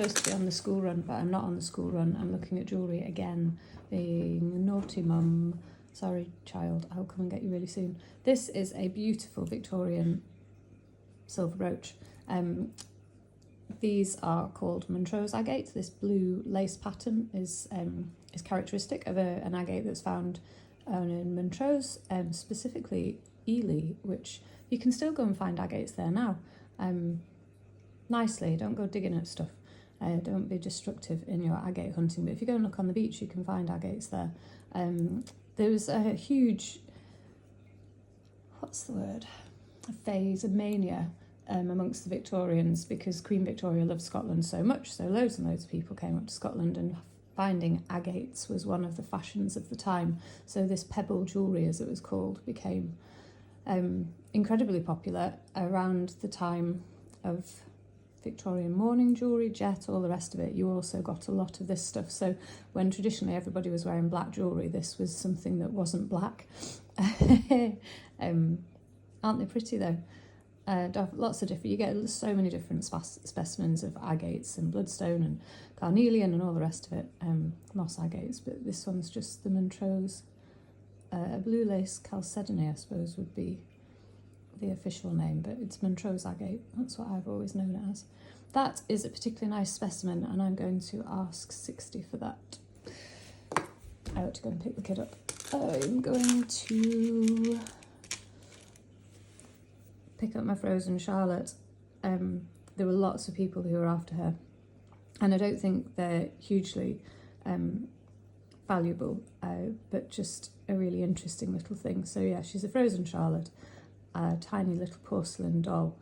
supposed to be on the school run, but I'm not on the school run. I'm looking at jewellery again, being a naughty mum. Sorry, child, I'll come and get you really soon. This is a beautiful Victorian silver brooch. These are called Montrose Agate. This blue lace pattern is characteristic of an agate that's found in Montrose, specifically Elie, which you can still go and find agates there now. Nicely, don't go digging at stuff. Don't be destructive in your agate hunting, but if you go and look on the beach, you can find agates there. There was a huge, what's the word, a phase, a mania amongst the Victorians, because Queen Victoria loved Scotland so much, so loads and loads of people came up to Scotland, and finding agates was one of the fashions of the time. So this pebble jewellery, as it was called, became incredibly popular around the time of Victorian mourning jewellery, jet, all the rest of it. You also got a lot of this stuff. So when traditionally everybody was wearing black jewellery, this was something that wasn't black. Aren't they pretty though? Lots of different, you get so many different specimens of agates and bloodstone and carnelian and all the rest of it, moss agates, but this one's just the Montrose, a blue lace chalcedony, I suppose would be the official name, but it's Montrose Agate. That's what I've always known it as. That is a particularly nice specimen, and I'm going to ask 60 for that. I ought to go and pick the kid up. I'm going to pick up my frozen Charlotte. There were lots of people who were after her, and I don't think they're hugely valuable, but just a really interesting little thing. So yeah, she's a frozen Charlotte. A tiny little porcelain doll,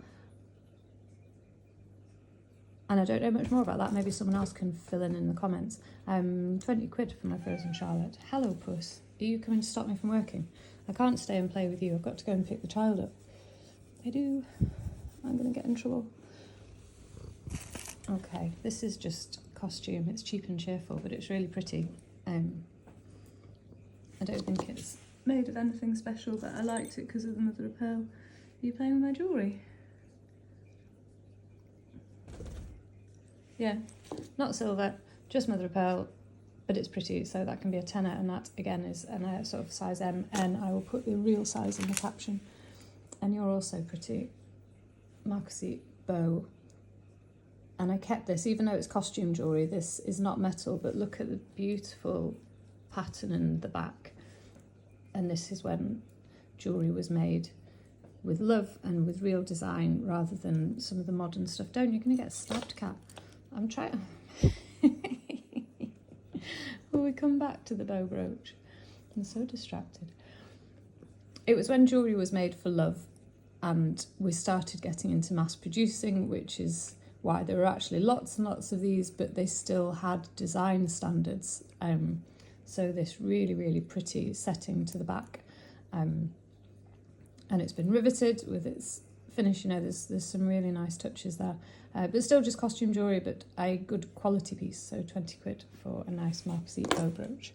and I don't know much more about that. Maybe someone else can fill in the comments. 20 quid for my frozen Charlotte. Hello puss, are you coming to stop me from working? I can't stay and play with you, I've got to go and pick the child up. I do, I'm gonna get in trouble. Okay, this is just costume. It's cheap and cheerful, but it's really pretty. I don't think it's made of anything special, but I liked it because of the mother of pearl. Are you playing with my jewellery? Yeah, not silver, just mother of pearl, but it's pretty, so that can be a tenner, and that again is a sort of size M, and I will put the real size in the caption. And you're also pretty. Marcasite bow. And I kept this, even though it's costume jewellery, this is not metal, but look at the beautiful pattern in the back. And this is when jewellery was made with love and with real design rather than some of the modern stuff. Don't, you're going to get stabbed, cat. I'm trying. Will we come back to the bow brooch? I'm so distracted. It was when jewellery was made for love, and we started getting into mass producing, which is why there were actually lots and lots of these, but they still had design standards. So this really, really pretty setting to the back, and it's been riveted with its finish. You know, there's some really nice touches there, but still just costume jewellery, but a good quality piece. So 20 quid for a nice Marcasite bow brooch.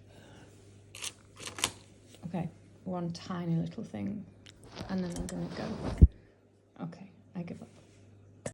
Okay, one tiny little thing, and then I'm gonna go. Okay, I give up.